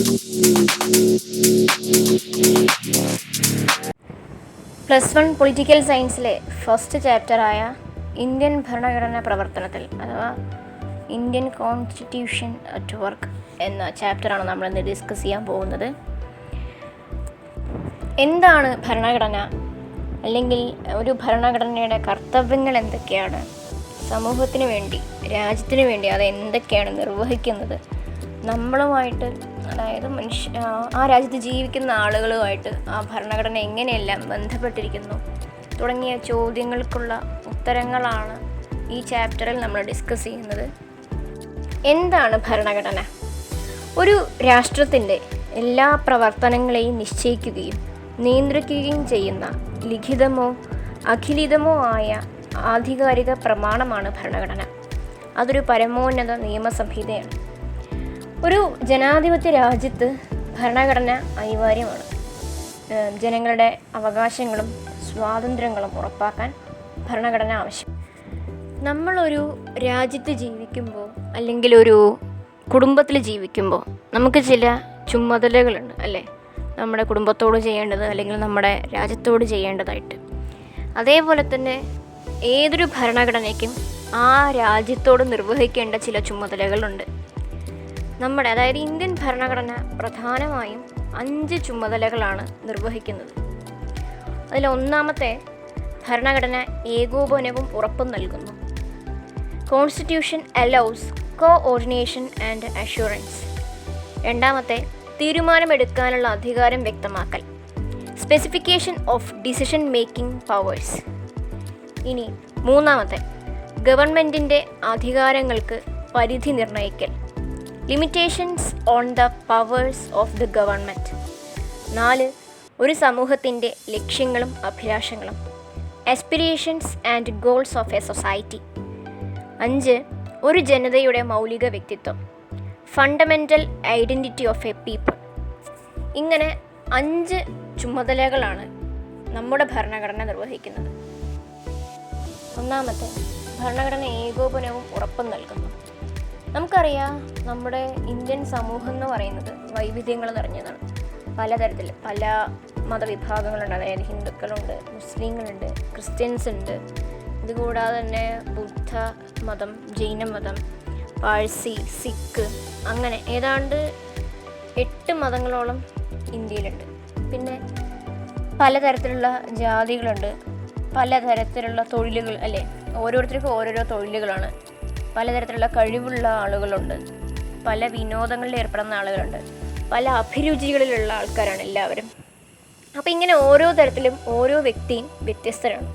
+1 political സയൻസിലെ first ചാപ്റ്ററായ Indian ഭരണഘടനാ പ്രവർത്തനത്തിൽ അഥവാ ഇന്ത്യൻ കോൺസ്റ്റിറ്റ്യൂഷൻ അറ്റ് വർക്ക് എന്ന ചാപ്റ്ററാണ് നമ്മളിന്ന് ഡിസ്കസ് ചെയ്യാൻ പോകുന്നത്. എന്താണ് ഭരണഘടന, അല്ലെങ്കിൽ ഒരു ഭരണഘടനയുടെ കർത്തവ്യങ്ങൾ എന്തൊക്കെയാണ്, സമൂഹത്തിന് വേണ്ടി, രാജ്യത്തിന് വേണ്ടി അത് എന്തൊക്കെയാണ് നിർവഹിക്കുന്നത്, നമ്മളുമായിട്ട്, അതായത് ആ രാജ്യത്ത് ജീവിക്കുന്ന ആളുകളുമായിട്ട് ആ ഭരണഘടന എങ്ങനെയെല്ലാം ബന്ധപ്പെട്ടിരിക്കുന്നു തുടങ്ങിയ ചോദ്യങ്ങൾക്കുള്ള ഉത്തരങ്ങളാണ് ഈ ചാപ്റ്ററിൽ നമ്മൾ ഡിസ്കസ് ചെയ്യുന്നത്. എന്താണ് ഭരണഘടന? ഒരു രാഷ്ട്രത്തിൻ്റെ എല്ലാ പ്രവർത്തനങ്ങളെയും നിശ്ചയിക്കുകയും നിയന്ത്രിക്കുകയും ചെയ്യുന്ന ലിഖിതമോ അഖിലിതമോ ആയ ആധികാരിക പ്രമാണമാണ് ഭരണഘടന. അതൊരു പരമോന്നത നിയമസംഹിതയാണ്. ഒരു ജനാധിപത്യ രാജ്യത്ത് ഭരണഘടന അനിവാര്യമാണ്. ജനങ്ങളുടെ അവകാശങ്ങളും സ്വാതന്ത്ര്യങ്ങളും ഉറപ്പാക്കാൻ ഭരണഘടന ആവശ്യം. നമ്മളൊരു രാജ്യത്ത് ജീവിക്കുമ്പോൾ അല്ലെങ്കിൽ ഒരു കുടുംബത്തിൽ ജീവിക്കുമ്പോൾ നമുക്ക് ചില ചുമതലകളുണ്ട്, അല്ലേ? നമ്മുടെ കുടുംബത്തോട് ചെയ്യേണ്ടത് അല്ലെങ്കിൽ നമ്മുടെ രാജ്യത്തോട് ചെയ്യേണ്ടതായിട്ട്. അതേപോലെ തന്നെ ഏതൊരു ഭരണഘടനയ്ക്കും ആ രാജ്യത്തോട് നിർവഹിക്കേണ്ട ചില ചുമതലകളുണ്ട്. അതായത് ഇന്ത്യൻ ഭരണഘടന പ്രധാനമായും 5 ചുമതലകളാണ് നിർവഹിക്കുന്നത്. അതിൽ ഒന്നാമത്തെ, ഭരണഘടന ഏകോപനവും ഉറപ്പും നൽകുന്നു. Constitution allows coordination and assurance. രണ്ടാമത്തെ, തീരുമാനമെടുക്കാനുള്ള അധികാരം വ്യക്തമാക്കൽ. Specification of decision making powers. ഇനി മൂന്നാമത്തെ, ഗവൺമെൻറ്റിൻ്റെ അധികാരങ്ങൾക്ക് പരിധി നിർണ്ണയിക്കൽ. Limitations on the powers of the government. 4, ഒരു സമൂഹത്തിൻ്റെ ലക്ഷ്യങ്ങളും അഭിലാഷങ്ങളും. Aspirations and goals of a society. 5, ഒരു ജനതയുടെ മൗലിക വ്യക്തിത്വം. Fundamental identity of a people. ഇങ്ങനെ 5 ചുമതലകളാണ് നമ്മുടെ ഭരണഘടന നിർവഹിക്കുന്നത്. ഒന്നാമത്തെ, ഭരണഘടന ഏകോപനവും ഉറപ്പും നൽകുന്നു. നമുക്കറിയാം, നമ്മുടെ ഇന്ത്യൻ സമൂഹം എന്ന് പറയുന്നത് വൈവിധ്യങ്ങൾ നിറഞ്ഞതാണ്. പലതരത്തിൽ പല മതവിഭാഗങ്ങളുണ്ട്. അതായത് ഹിന്ദുക്കളുണ്ട്, മുസ്ലിങ്ങളുണ്ട്, ക്രിസ്ത്യൻസ് ഉണ്ട്. ഇതുകൂടാതെ തന്നെ ബുദ്ധ മതം, ജൈനമതം, പാഴ്സി, സിഖ്, അങ്ങനെ ഏതാണ്ട് 8 മതങ്ങളോളം ഇന്ത്യയിലുണ്ട്. പിന്നെ പലതരത്തിലുള്ള ജാതികളുണ്ട്, പലതരത്തിലുള്ള തൊഴിലുകൾ, അല്ലേ? ഓരോരുത്തർക്കും ഓരോരോ തൊഴിലുകളാണ്. പലതരത്തിലുള്ള കഴിവുള്ള ആളുകളുണ്ട്, പല വിനോദങ്ങളിൽ ഏർപ്പെടുന്ന ആളുകളുണ്ട്, പല അഭിരുചികളിലുള്ള ആൾക്കാരാണ് എല്ലാവരും. അപ്പോൾ ഇങ്ങനെ ഓരോ തരത്തിലും ഓരോ വ്യക്തിയും വ്യത്യസ്തരാണ്.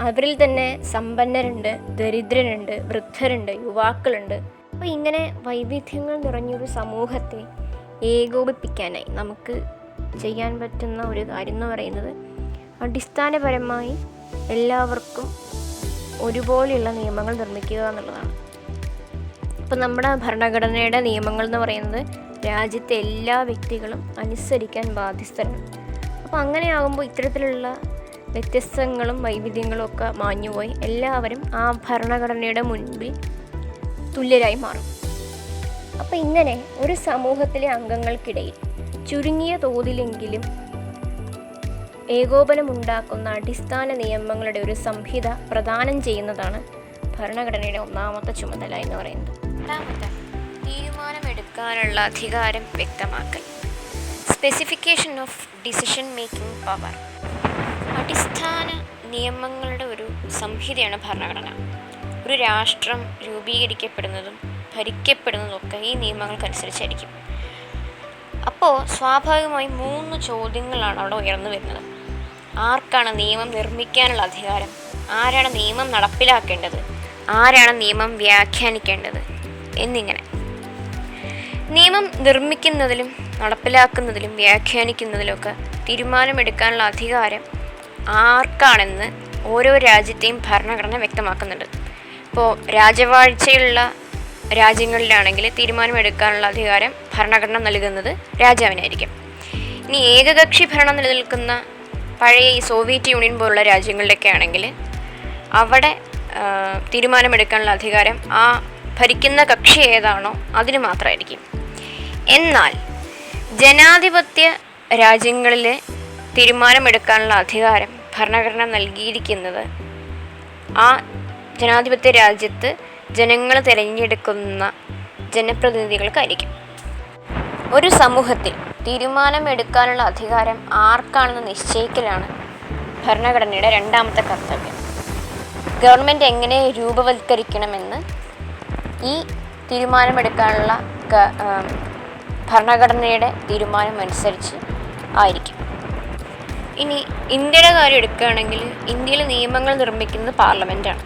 അവരിൽ തന്നെ സമ്പന്നരുണ്ട്, ദരിദ്രരുണ്ട്, വൃദ്ധരുണ്ട്, യുവാക്കളുണ്ട്. അപ്പോൾ ഇങ്ങനെ വൈവിധ്യങ്ങൾ നിറഞ്ഞൊരു സമൂഹത്തെ ഏകോപിപ്പിക്കാനായി നമുക്ക് ചെയ്യാൻ പറ്റുന്ന ഒരു കാര്യം എന്ന് പറയുന്നത് അടിസ്ഥാനപരമായി എല്ലാവർക്കും ഒരുപോലെയുള്ള നിയമങ്ങൾ നിർമ്മിക്കുക എന്നുള്ളതാണ്. ഇപ്പം നമ്മുടെ ഭരണഘടനയുടെ നിയമങ്ങൾ എന്ന് പറയുന്നത് രാജ്യത്തെ എല്ലാ വ്യക്തികളും അനുസരിക്കാൻ ബാധ്യസ്ഥരാണ്. അപ്പോൾ അങ്ങനെയാകുമ്പോൾ ഇത്തരത്തിലുള്ള വ്യത്യസ്തങ്ങളും വൈവിധ്യങ്ങളും ഒക്കെ മാഞ്ഞുപോയി എല്ലാവരും ആ ഭരണഘടനയുടെ മുൻപിൽ തുല്യരായി മാറും. അപ്പോൾ ഇങ്ങനെ ഒരു സമൂഹത്തിലെ അംഗങ്ങൾക്കിടയിൽ ചുരുങ്ങിയ തോതിലെങ്കിലും ഏകോപനമുണ്ടാക്കുന്ന അടിസ്ഥാന നിയമങ്ങളുടെ ഒരു സംഹിത പ്രദാനം ചെയ്യുന്നതാണ് ഭരണഘടനയുടെ ഒന്നാമത്തെ ചുമതല എന്ന് പറയുന്നത്. രണ്ടാമത്തെ, തീരുമാനമെടുക്കാനുള്ള അധികാരം വ്യക്തമാക്കൽ. Specification of decision making power. അടിസ്ഥാന നിയമങ്ങളുടെ ഒരു സംഹിതയാണ് ഭരണഘടന. ഒരു രാഷ്ട്രം രൂപീകരിക്കപ്പെടുന്നതും ഭരിക്കപ്പെടുന്നതും ഒക്കെ ഈ നിയമങ്ങൾക്കനുസരിച്ചായിരിക്കും. അപ്പോൾ സ്വാഭാവികമായും 3 ചോദ്യങ്ങളാണ് അവിടെ ഉയർന്നു വരുന്നത്. ആർക്കാണ് നിയമം നിർമ്മിക്കാനുള്ള അധികാരം? ആരാണ് നിയമം നടപ്പിലാക്കേണ്ടത്? ആരാണ് നിയമം വ്യാഖ്യാനിക്കേണ്ടത്? എന്നിങ്ങനെ നിയമം നിർമ്മിക്കുന്നതിലും നടപ്പിലാക്കുന്നതിലും വ്യാഖ്യാനിക്കുന്നതിലുമൊക്കെ തീരുമാനമെടുക്കാനുള്ള അധികാരം ആർക്കാണെന്ന് ഓരോ രാജ്യത്തെയും ഭരണഘടന വ്യക്തമാക്കുന്നുണ്ട്. ഇപ്പോൾ രാജവാഴ്ചയുള്ള രാജ്യങ്ങളിലാണെങ്കിൽ തീരുമാനമെടുക്കാനുള്ള അധികാരം ഭരണഘടന നൽകുന്നത് രാജാവിനായിരിക്കും. ഇനി ഏകകക്ഷി ഭരണം നിലനിൽക്കുന്ന പഴയ ഈ സോവിയറ്റ് യൂണിയൻ പോലുള്ള രാജ്യങ്ങളിലൊക്കെ ആണെങ്കിൽ അവിടെ തീരുമാനമെടുക്കാനുള്ള അധികാരം ആ ഭരിക്കുന്ന കക്ഷി ഏതാണോ അതിന് മാത്രമായിരിക്കും. എന്നാൽ ജനാധിപത്യ രാജ്യങ്ങളിലെ തീരുമാനമെടുക്കാനുള്ള അധികാരം ഭരണഘടന നൽകിയിരിക്കുന്നത് ആ ജനാധിപത്യ രാജ്യത്ത് ജനങ്ങൾ തിരഞ്ഞെടുക്കുന്ന ജനപ്രതിനിധികൾക്കായിരിക്കും. ഒരു സമൂഹത്തിൽ തീരുമാനമെടുക്കാനുള്ള അധികാരം ആർക്കാണെന്ന് നിശ്ചയിക്കലാണ് ഭരണഘടനയുടെ രണ്ടാമത്തെ കർത്തവ്യം. ഗവൺമെൻറ് എങ്ങനെ രൂപവത്കരിക്കണമെന്ന് ഈ തീരുമാനമെടുക്കാനുള്ള ഭരണഘടനയുടെ തീരുമാനം അനുസരിച്ച് ആയിരിക്കും. ഇനി ഇന്ത്യയുടെ കാര്യം എടുക്കുകയാണെങ്കിൽ ഇന്ത്യയിൽ നിയമങ്ങൾ നിർമ്മിക്കുന്നത് പാർലമെൻറ്റാണ്.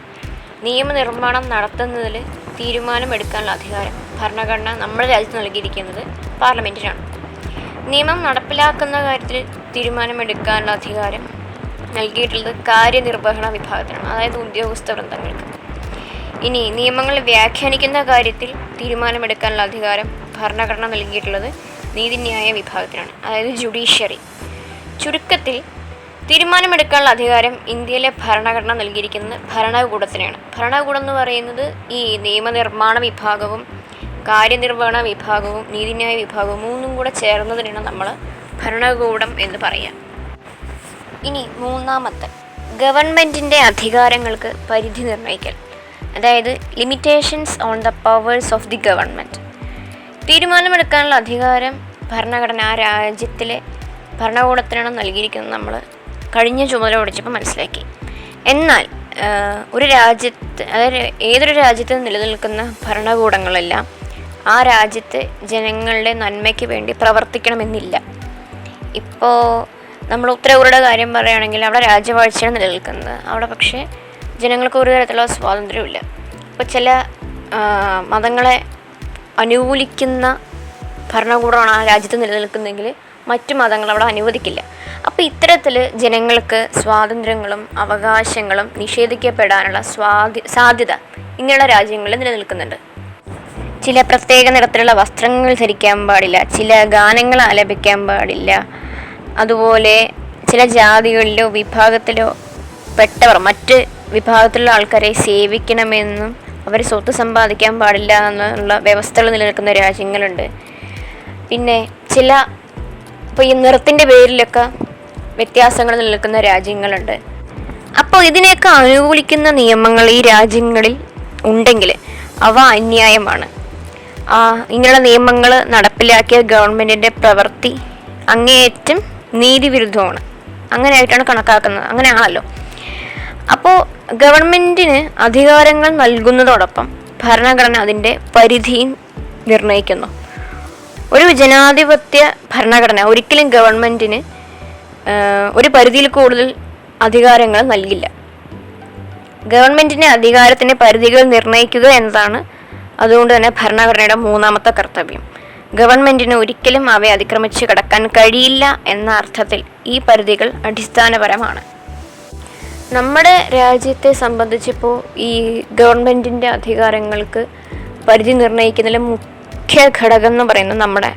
നിയമനിർമ്മാണം നടത്തുന്നതിൽ തീരുമാനമെടുക്കാനുള്ള അധികാരം ഭരണഘടന നമ്മുടെ രാജ്യത്ത് നൽകിയിരിക്കുന്നത് പാർലമെൻറ്റിനാണ്. നിയമം നടപ്പിലാക്കുന്ന കാര്യത്തിൽ തീരുമാനമെടുക്കാനുള്ള അധികാരം നൽകിയിട്ടുള്ളത് കാര്യനിർവഹണ വിഭാഗത്തിനാണ്, അതായത് ഉദ്യോഗസ്ഥ വൃന്ദങ്ങൾക്ക്. ഇനി നിയമങ്ങൾ വ്യാഖ്യാനിക്കുന്ന കാര്യത്തിൽ തീരുമാനമെടുക്കാനുള്ള അധികാരം ഭരണഘടന നൽകിയിട്ടുള്ളത് നീതിന്യായ വിഭാഗത്തിനാണ്, അതായത് ജുഡീഷ്യറി. ചുരുക്കത്തിൽ തീരുമാനമെടുക്കാനുള്ള അധികാരം ഇന്ത്യയിലെ ഭരണഘടന നൽകിയിരിക്കുന്നത് ഭരണകൂടത്തിനാണ്. ഭരണകൂടം എന്ന് പറയുന്നത് ഈ നിയമനിർമ്മാണ വിഭാഗവും കാര്യനിർവഹണ വിഭാഗവും നീതിന്യായ വിഭാഗവും മൂന്നും കൂടെ ചേർന്നതിനാണ് നമ്മൾ ഭരണകൂടം എന്ന് പറയുക. ഇനി മൂന്നാമത്തെ, ഗവൺമെൻറ്റിൻ്റെ അധികാരങ്ങൾക്ക് പരിധി നിർണ്ണയിക്കൽ, അതായത് limitations on the powers of the government. തീരുമാനമെടുക്കാനുള്ള അധികാരം ഭരണഘടന ആ രാജ്യത്തിലെ ഭരണകൂടത്തിനാണ് നൽകിയിരിക്കുന്നത് നമ്മൾ കഴിഞ്ഞ ചുമതല പഠിച്ചപ്പോൾ മനസ്സിലാക്കി. എന്നാൽ ഒരു രാജ്യത്ത്, അതായത് ഏതൊരു രാജ്യത്ത് നിലനിൽക്കുന്ന ഭരണകൂടങ്ങളെല്ലാം ആ രാജ്യത്തെ ജനങ്ങളുടെ നന്മയ്ക്ക് വേണ്ടി പ്രവർത്തിക്കണമെന്നില്ല. ഇപ്പോൾ നമ്മൾ ഉത്തരകൊറിയയുടെ കാര്യം പറയുകയാണെങ്കിൽ അവിടെ രാജവാഴ്ചയാണ് നിലനിൽക്കുന്നത്. അവിടെ പക്ഷേ ജനങ്ങൾക്ക് ഒരു തരത്തിലുള്ള സ്വാതന്ത്ര്യമില്ല. ഇപ്പോൾ ചില മതങ്ങളെ അനുകൂലിക്കുന്ന ഭരണകൂടമാണ് ആ രാജ്യത്ത് നിലനിൽക്കുന്നതെങ്കിൽ മറ്റു മതങ്ങൾ അവിടെ അനുവദിക്കില്ല. അപ്പോൾ ഇത്തരത്തിൽ ജനങ്ങൾക്ക് സ്വാതന്ത്ര്യങ്ങളും അവകാശങ്ങളും നിഷേധിക്കപ്പെടാനുള്ള സാധ്യത ഇങ്ങനെയുള്ള രാജ്യങ്ങളിൽ നിലനിൽക്കുന്നുണ്ട്. ചില പ്രത്യേക നിറത്തിലുള്ള വസ്ത്രങ്ങൾ ധരിക്കാൻ പാടില്ല, ചില ഗാനങ്ങൾ ആലപിക്കാൻ പാടില്ല, അതുപോലെ ചില ജാതികളിലോ വിഭാഗത്തിലോ പെട്ടവർ മറ്റ് വിഭാഗത്തിലുള്ള ആൾക്കാരെ സേവിക്കണമെന്നും അവർ സ്വത്ത് സമ്പാദിക്കാൻ പാടില്ല എന്നുള്ള വ്യവസ്ഥകൾ നിലനിൽക്കുന്ന രാജ്യങ്ങളുണ്ട്. പിന്നെ ഇപ്പോൾ ഈ നിറത്തിൻ്റെ പേരിലൊക്കെ വ്യത്യാസങ്ങൾ നിലനിൽക്കുന്ന രാജ്യങ്ങളുണ്ട്. അപ്പോൾ ഇതിനെയൊക്കെ അനുകൂലിക്കുന്ന നിയമങ്ങൾ ഈ രാജ്യങ്ങളിൽ ഉണ്ടെങ്കിൽ അവ അന്യായമാണ്. ഇങ്ങനെയുള്ള നിയമങ്ങൾ നടപ്പിലാക്കിയ ഗവൺമെൻറ്റിൻ്റെ പ്രവൃത്തി അങ്ങേയറ്റം നീതിവിരുദ്ധമാണ്. അങ്ങനെയായിട്ടാണ് കണക്കാക്കുന്നത്. അങ്ങനെയാണല്ലോ. അപ്പോൾ ഗവൺമെൻറ്റിന് അധികാരങ്ങൾ നൽകുന്നതോടൊപ്പം ഭരണഘടന അതിൻ്റെ പരിധിയും നിർണ്ണയിക്കുന്നു. ഒരു ജനാധിപത്യ ഭരണഘടന ഒരിക്കലും ഗവൺമെൻറ്റിന് ഒരു പരിധിയിൽ കൂടുതൽ അധികാരങ്ങൾ നൽകില്ല. ഗവൺമെൻറ്റിൻ്റെ അധികാരത്തിൻ്റെ പരിധികൾ നിർണ്ണയിക്കുക എന്നതാണ് അതുകൊണ്ട് തന്നെ ഭരണഘടനയുടെ മൂന്നാമത്തെ കർത്തവ്യം. ഗവൺമെൻറ്റിന് ഒരിക്കലും അവയെ അതിക്രമിച്ച് കടക്കാൻ കഴിയില്ല എന്ന അർത്ഥത്തിൽ ഈ പരിധികൾ അടിസ്ഥാനപരമാണ്. നമ്മുടെ രാജ്യത്തെ സംബന്ധിച്ചിപ്പോൾ ഈ ഗവൺമെൻറ്റിൻ്റെ അധികാരങ്ങൾക്ക് പരിധി നിർണ്ണയിക്കുന്നതിൽ മുഖ്യ ഘടകം എന്ന് പറയുന്നത് നമ്മുടെ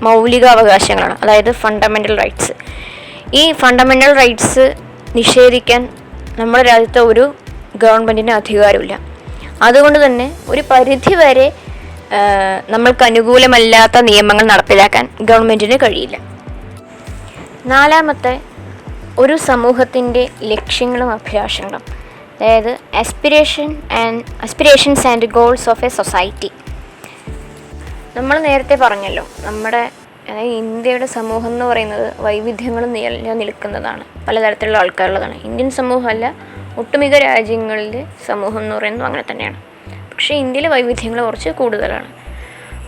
മൗലികാവകാശങ്ങളാണ്, അതായത് ഫണ്ടമെൻ്റൽ റൈറ്റ്സ്. ഈ ഫണ്ടമെൻ്റൽ റൈറ്റ്സ് നിഷേധിക്കാൻ നമ്മുടെ രാജ്യത്തെ ഒരു ഗവൺമെൻറ്റിന് അധികാരമില്ല. അതുകൊണ്ട് തന്നെ ഒരു പരിധി വരെ നമ്മൾക്ക് അനുകൂലമല്ലാത്ത നിയമങ്ങൾ നടപ്പിലാക്കാൻ ഗവൺമെൻറ്റിന് കഴിയില്ല. നാലാമത്തെ, ഒരു സമൂഹത്തിൻ്റെ ലക്ഷ്യങ്ങളും അഭിലാഷങ്ങളും, അതായത് aspirations and goals of a society. നമ്മൾ നേരത്തെ പറഞ്ഞല്ലോ, അതായത് ഇന്ത്യയുടെ സമൂഹം എന്ന് പറയുന്നത് വൈവിധ്യങ്ങൾ നിലനിൽക്കുന്നതാണ്, പലതരത്തിലുള്ള ആൾക്കാരുള്ളതാണ്. ഇന്ത്യൻ സമൂഹമല്ല, ഒട്ടുമിക്ക രാജ്യങ്ങളിലെ സമൂഹം എന്ന് പറയുന്നത് അങ്ങനെ തന്നെയാണ്. പക്ഷേ ഇന്ത്യയിലെ വൈവിധ്യങ്ങൾ കുറച്ച് കൂടുതലാണ്.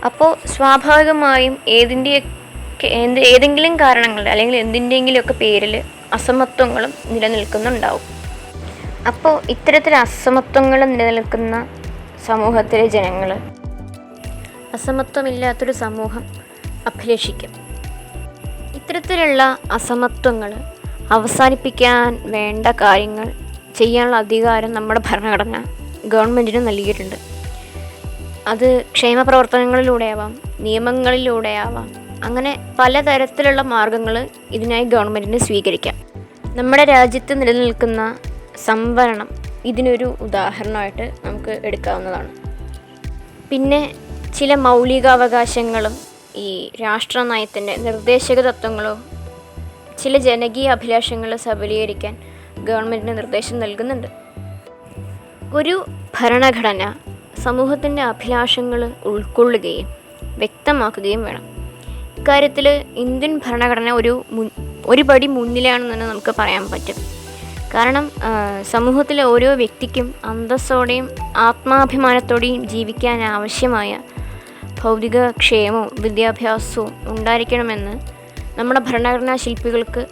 അപ്പോൾ സ്വാഭാവികമായും ഏതെങ്കിലും കാരണങ്ങൾ അല്ലെങ്കിൽ എന്തിൻ്റെങ്കിലുമൊക്കെ പേരിൽ അസമത്വങ്ങളും നിലനിൽക്കുന്നുണ്ടാവും. അപ്പോൾ ഇത്തരത്തിൽ അസമത്വങ്ങൾ നിലനിൽക്കുന്ന സമൂഹത്തിലെ ജനങ്ങൾ അസമത്വമില്ലാത്തൊരു സമൂഹം അഭിലഷിക്കും. ഇത്തരത്തിലുള്ള അസമത്വങ്ങൾ അവസാനിപ്പിക്കാൻ വേണ്ട കാര്യങ്ങൾ ചെയ്യാനുള്ള അധികാരം നമ്മുടെ ഭരണഘടന ഗവൺമെൻറ്റിന് നൽകിയിട്ടുണ്ട്. അത് ക്ഷേമ പ്രവർത്തനങ്ങളിലൂടെ ആവാം, നിയമങ്ങളിലൂടെ ആവാം, അങ്ങനെ പലതരത്തിലുള്ള മാർഗങ്ങൾ ഇതിനായി ഗവൺമെൻറ്റിന് സ്വീകരിക്കാം. നമ്മുടെ രാജ്യത്ത് നിലനിൽക്കുന്ന സംവരണം ഇതിനൊരു ഉദാഹരണമായിട്ട് നമുക്ക് എടുക്കാവുന്നതാണ്. പിന്നെ ചില മൗലികാവകാശങ്ങളും ഈ രാഷ്ട്ര നയത്തിൻ്റെ നിർദ്ദേശക തത്വങ്ങളോ ചില ജനകീയ അഭിലാഷങ്ങൾ സബലീകരിക്കാൻ ഗവൺമെൻറ്റിന് നിർദ്ദേശം നൽകുന്നുണ്ട്. ഒരു ഭരണഘടന സമൂഹത്തിൻ്റെ അഭിലാഷങ്ങൾ ഉൾക്കൊള്ളുകയും വ്യക്തമാക്കുകയും വേണം. ഇക്കാര്യത്തിൽ ഇന്ത്യൻ ഭരണഘടന ഒരു പടി മുന്നിലാണെന്ന് തന്നെ നമുക്ക് പറയാൻ പറ്റും. കാരണം സമൂഹത്തിലെ ഓരോ വ്യക്തിക്കും അന്തസ്സോടെയും ആത്മാഭിമാനത്തോടെയും ജീവിക്കാൻ ആവശ്യമായ ഭൗതിക ക്ഷേമവും വിദ്യാഭ്യാസവും ഉണ്ടായിരിക്കണമെന്ന് നമ്മുടെ ഭരണഘടനാ ശില്പികൾക്ക്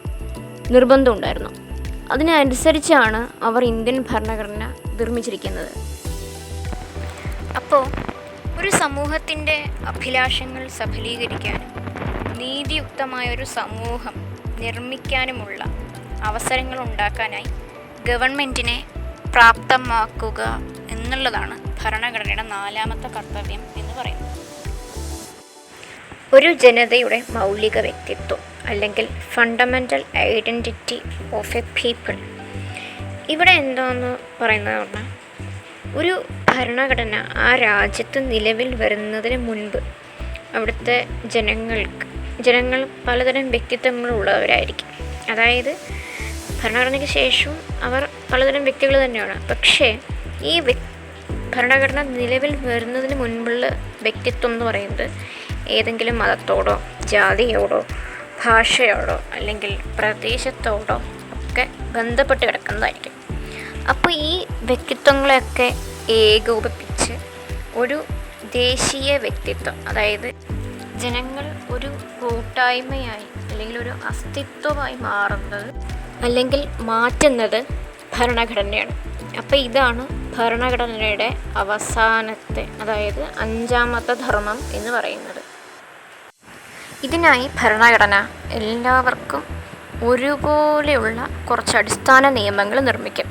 നിർബന്ധമുണ്ടായിരുന്നു. അതിനനുസരിച്ചാണ് അവർ ഇന്ത്യൻ ഭരണഘടന നിർമ്മിച്ചിരിക്കുന്നത്. അപ്പോൾ ഒരു സമൂഹത്തിൻ്റെ അഭിലാഷങ്ങൾ സഫലീകരിക്കാനും നീതിയുക്തമായൊരു സമൂഹം നിർമ്മിക്കാനുമുള്ള അവസരങ്ങൾ ഉണ്ടാക്കാനായി ഗവൺമെൻറ്റിനെ പ്രാപ്തമാക്കുക എന്നുള്ളതാണ് ഭരണഘടനയുടെ 4ാമത്തെ കർത്തവ്യം എന്ന് പറയുന്നത്. ഒരു ജനതയുടെ മൗലിക വ്യക്തിത്വം അല്ലെങ്കിൽ fundamental identity of a people. ഇവിടെ എന്താണെന്ന് പറയുന്നത് പറഞ്ഞാൽ ഒരു ഭരണഘടന ആ രാജ്യത്ത് നിലവിൽ വരുന്നതിന് മുൻപ് അവിടുത്തെ ജനങ്ങൾ പലതരം വ്യക്തിത്വങ്ങളുള്ളവരായിരിക്കും. അതായത് ഭരണഘടനയ്ക്ക് ശേഷവും അവർ പലതരം വ്യക്തികൾ തന്നെയാണ്. പക്ഷേ ഈ ഭരണഘടന നിലവിൽ വരുന്നതിന് മുൻപുള്ള വ്യക്തിത്വം എന്ന് പറയുന്നത് ഏതെങ്കിലും മതത്തോടോ ജാതിയോടോ ഭാഷയോടോ അല്ലെങ്കിൽ പ്രദേശത്തോടോ ഒക്കെ ബന്ധപ്പെട്ട് കിടക്കുന്നതായിരിക്കും. അപ്പോൾ ഈ വ്യക്തിത്വങ്ങളെയൊക്കെ ഏകോപിപ്പിച്ച് ഒരു ദേശീയ വ്യക്തിത്വം, അതായത് ജനങ്ങൾ ഒരു കൂട്ടായ്മയായി അല്ലെങ്കിൽ ഒരു അസ്തിത്വമായി മാറുന്നത് അല്ലെങ്കിൽ മാറ്റുന്നത് ഭരണഘടനയാണ്. അപ്പോൾ ഇതാണ് ഭരണഘടനയുടെ അവസാനത്തെ, അതായത് 5ാമത്തെ ധർമ്മം എന്ന് പറയുന്നത്. ഇതിനായി ഭരണഘടന എല്ലാവർക്കും ഒരുപോലെയുള്ള കുറച്ച് അടിസ്ഥാന നിയമങ്ങൾ നിർമ്മിക്കും.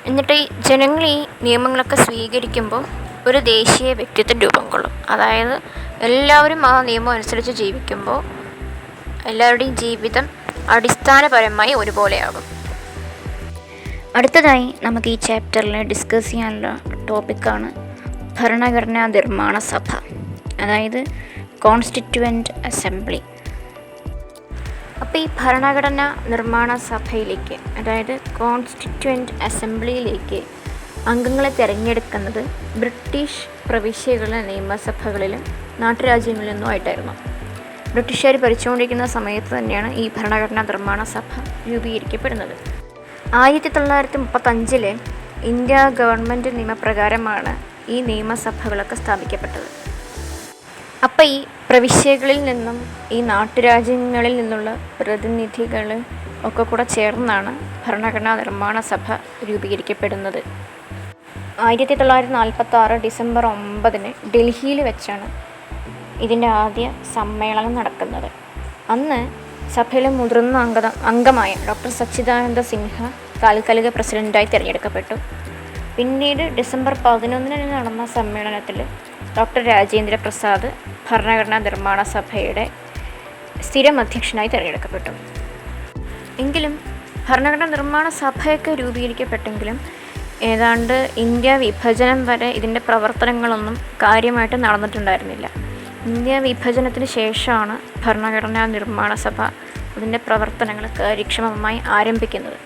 എന്നിട്ട് ജനങ്ങൾ ഈ നിയമങ്ങളൊക്കെ സ്വീകരിക്കുമ്പോൾ ഒരു ദേശീയ വ്യക്തിത്വം രൂപം കൊള്ളും. അതായത് എല്ലാവരും ആ നിയമം അനുസരിച്ച് ജീവിക്കുമ്പോൾ എല്ലാവരുടെയും ജീവിതം അടിസ്ഥാനപരമായി ഒരുപോലെയാകും. അടുത്തതായി നമുക്ക് ഈ ചാപ്റ്ററിൽ ഡിസ്കസ് ചെയ്യാനുള്ള ടോപ്പിക്കാണ് ഭരണഘടനാ നിർമ്മാണ സഭ, അതായത് കോൺസ്റ്റിറ്റ്യുവൻ്റ് അസംബ്ലി. അപ്പോൾ ഈ ഭരണഘടനാ നിർമ്മാണ സഭയിലേക്ക്, അതായത് കോൺസ്റ്റിറ്റ്യുവൻ്റ് അസംബ്ലിയിലേക്ക് അംഗങ്ങളെ തിരഞ്ഞെടുക്കുന്നത് ബ്രിട്ടീഷ് പ്രവിശ്യകളിലെ നിയമസഭകളിലും നാട്ടുരാജ്യങ്ങളിൽ നിന്നുമായിട്ടായിരുന്നു. ബ്രിട്ടീഷുകാർ ഭരിച്ചുകൊണ്ടിരിക്കുന്ന സമയത്ത് തന്നെയാണ് ഈ ഭരണഘടനാ നിർമ്മാണ സഭ രൂപീകരിക്കപ്പെടുന്നത്. 1935 ഇന്ത്യ ഗവൺമെൻറ് നിയമപ്രകാരമാണ് ഈ നിയമസഭകളൊക്കെ സ്ഥാപിക്കപ്പെട്ടത്. അപ്പോൾ ഈ പ്രവിശ്യകളിൽ നിന്നും ഈ നാട്ടുരാജ്യങ്ങളിൽ നിന്നുള്ള പ്രതിനിധികൾ ഒക്കെ കൂടെ ചേർന്നാണ് ഭരണഘടനാ നിർമ്മാണ സഭ രൂപീകരിക്കപ്പെടുന്നത്. 1946 ഡിസംബർ 9 ഡൽഹിയിൽ വെച്ചാണ് ഇതിൻ്റെ ആദ്യ സമ്മേളനം നടക്കുന്നത്. അന്ന് സഭയിലെ മുതിർന്ന അംഗമായ ഡോക്ടർ സച്ചിദാനന്ദ സിൻഹ താൽക്കാലിക പ്രസിഡൻ്റായി തിരഞ്ഞെടുക്കപ്പെട്ടു. പിന്നീട് ഡിസംബർ 11 നടന്ന സമ്മേളനത്തിൽ ഡോക്ടർ രാജേന്ദ്ര പ്രസാദ് ഭരണഘടനാ നിർമ്മാണ സഭയുടെ സ്ഥിരം അധ്യക്ഷനായി തിരഞ്ഞെടുക്കപ്പെട്ടു. എങ്കിലും ഭരണഘടനാ നിർമ്മാണ സഭയൊക്കെ രൂപീകരിക്കപ്പെട്ടെങ്കിലും ഏതാണ്ട് ഇന്ത്യ വിഭജനം വരെ ഇതിൻ്റെ പ്രവർത്തനങ്ങളൊന്നും കാര്യമായിട്ട് നടന്നിട്ടുണ്ടായിരുന്നില്ല. ഇന്ത്യ വിഭജനത്തിന് ശേഷമാണ് ഭരണഘടനാ നിർമ്മാണ സഭ അതിൻ്റെ പ്രവർത്തനങ്ങൾ കാര്യക്ഷമമായി ആരംഭിക്കുന്നത്.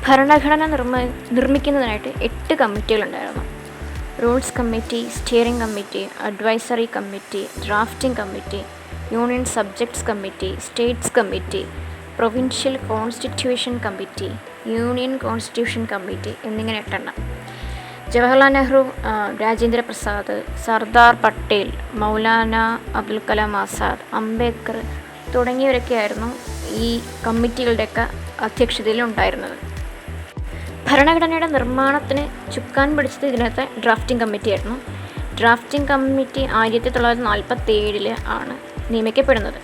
ഭരണഘടന നിർമ്മിക്കുന്നതിനായിട്ട് 8 കമ്മിറ്റികളുണ്ടായിരുന്നു. Rules committee, steering committee, advisory committee, drafting committee, union subjects committee, states committee, provincial constitution committee, union constitution committee എന്നിങ്ങനെ 8 എണ്ണം. ജവഹർലാൽ നെഹ്റു, രാജേന്ദ്ര പ്രസാദ്, സർദാർ പട്ടേൽ, മൗലാന അബുൽ കലാം ആസാദ്, അംബേദ്കർ തുടങ്ങിയവരൊക്കെയായിരുന്നു ഈ കമ്മിറ്റികളുടെയൊക്കെ അധ്യക്ഷതയിൽ ഉണ്ടായിരുന്നത്. ഭരണഘടനയുടെ നിർമ്മാണത്തിന് ചുക്കാൻ പിടിച്ചത് ഇതിനകത്തെ ഡ്രാഫ്റ്റിംഗ് കമ്മിറ്റിയായിരുന്നു. ഡ്രാഫ്റ്റിംഗ് കമ്മിറ്റി 1947 ആണ് നിയമിക്കപ്പെടുന്നത്.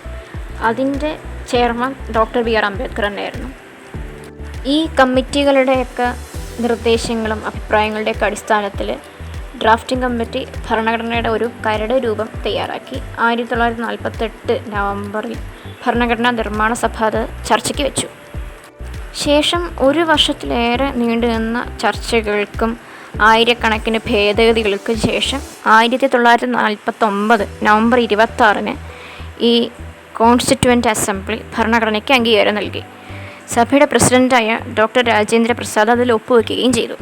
അതിൻ്റെ ചെയർമാൻ ഡോക്ടർ BR അംബേദ്കർ തന്നെയായിരുന്നു. ഈ കമ്മിറ്റികളുടെയൊക്കെ നിർദ്ദേശങ്ങളും അഭിപ്രായങ്ങളുടെയൊക്കെ അടിസ്ഥാനത്തിൽ ഡ്രാഫ്റ്റിംഗ് കമ്മിറ്റി ഭരണഘടനയുടെ ഒരു കരട് രൂപം തയ്യാറാക്കി 1948 നവംബറിൽ ഭരണഘടനാ നിർമ്മാണ സഭ അത് ചർച്ചയ്ക്ക് വെച്ചു. ശേഷം 1 വർഷത്തിലേറെ നീണ്ടുനിന്ന ചർച്ചകൾക്കും ആയിരക്കണക്കിന് ഭേദഗതികൾക്ക് ശേഷം 1949 നവംബർ 26 ഈ കോൺസ്റ്റിറ്റ്യൂവൻ്റ് അസംബ്ലി ഭരണഘടനയ്ക്ക് അംഗീകാരം നൽകി. സഭയുടെ പ്രസിഡൻ്റായ ഡോക്ടർ രാജേന്ദ്ര പ്രസാദ് അതിൽ ഒപ്പുവെക്കുകയും ചെയ്തു.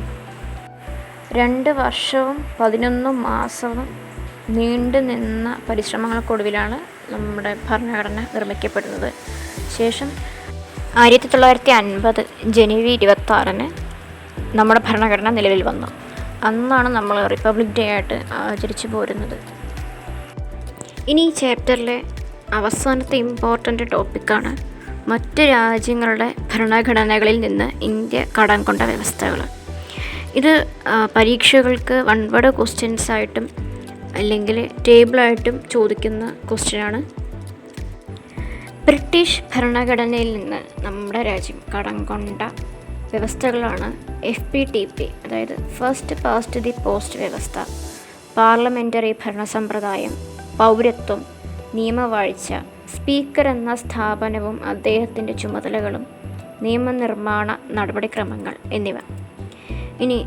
2 വർഷവും 11 മാസവും നീണ്ടു നിന്ന പരിശ്രമങ്ങൾക്കൊടുവിലാണ് നമ്മുടെ ഭരണഘടന നിർമ്മിക്കപ്പെടുന്നത്. ശേഷം 1950 ജനുവരി 26 നമ്മുടെ ഭരണഘടന നിലവിൽ വന്നു. അന്നാണ് നമ്മൾ റിപ്പബ്ലിക് ഡേ ആയിട്ട് ആചരിച്ചു പോരുന്നത്. ഇനി ഈ ചാപ്റ്ററിലെ അവസാനത്തെ ഇമ്പോർട്ടൻ്റ് ടോപ്പിക്കാണ് മറ്റ് രാജ്യങ്ങളുടെ ഭരണഘടനകളിൽ നിന്ന് ഇന്ത്യ കടം കൊണ്ട വ്യവസ്ഥകൾ. ഇത് പരീക്ഷകൾക്ക് 1 വേർഡ് ക്വസ്റ്റ്യൻസ് ആയിട്ടും അല്ലെങ്കിൽ ടേബിളായിട്ടും ചോദിക്കുന്ന ക്വസ്റ്റ്യനാണ്. ബ്രിട്ടീഷ് ഭരണഘടനയിൽ നിന്ന് നമ്മുടെ രാജ്യം കടം കൊണ്ട വ്യവസ്ഥകളാണ് FPTP, അതായത് ഫസ്റ്റ് പാസ്റ്റ് ദി പോസ്റ്റ് വ്യവസ്ഥ, പാർലമെൻ്ററി ഭരണസമ്പ്രദായം, പൗരത്വം, നിയമവാഴ്ച, സ്പീക്കർ എന്ന സ്ഥാപനവും അദ്ദേഹത്തിൻ്റെ ചുമതലകളും, നിയമനിർമ്മാണ നടപടിക്രമങ്ങൾ എന്നിവ. ഇനി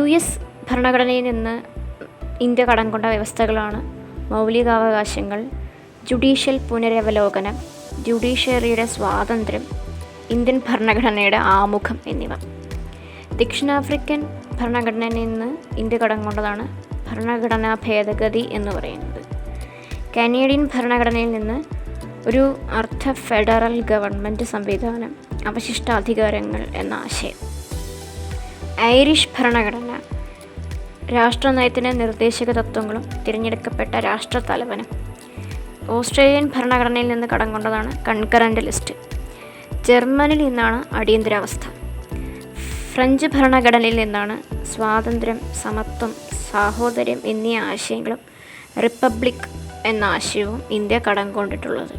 US ഭരണഘടനയിൽ നിന്ന് ഇന്ത്യ കടം കൊണ്ട വ്യവസ്ഥകളാണ് മൗലികാവകാശങ്ങൾ, ജുഡീഷ്യൽ പുനരവലോകനം, ജുഡീഷ്യറിയുടെ സ്വാതന്ത്ര്യം, ഇന്ത്യൻ ഭരണഘടനയുടെ ആമുഖം എന്നിവ. ദക്ഷിണാഫ്രിക്കൻ ഭരണഘടനയിൽ നിന്ന് ഇന്ത്യ കടം കൊണ്ടതാണ് ഭരണഘടനാ ഭേദഗതി എന്ന് പറയുന്നത്. കനേഡിയൻ ഭരണഘടനയിൽ നിന്ന് ഒരു അർദ്ധ ഫെഡറൽ ഗവൺമെൻറ് സംവിധാനം, അവശിഷ്ടാധികാരങ്ങൾ എന്ന ആശയം. ഐറിഷ് ഭരണഘടന രാഷ്ട്രനയത്തിന് നിർദ്ദേശക തത്വങ്ങളും തിരഞ്ഞെടുക്കപ്പെട്ട രാഷ്ട്രത്തലവനും. ഓസ്ട്രേലിയൻ ഭരണഘടനയിൽ നിന്ന് കടം കൊണ്ടതാണ് കൺകറൻ്റ് ലിസ്റ്റ്. ജർമ്മനിയിൽ നിന്നാണ് അടിയന്തരാവസ്ഥ. ഫ്രഞ്ച് ഭരണഘടനയിൽ നിന്നാണ് സ്വാതന്ത്ര്യം, സമത്വം, സാഹോദര്യം എന്നീ ആശയങ്ങളും റിപ്പബ്ലിക് എന്ന ആശയവും ഇന്ത്യ കടം കൊണ്ടിട്ടുള്ളത്.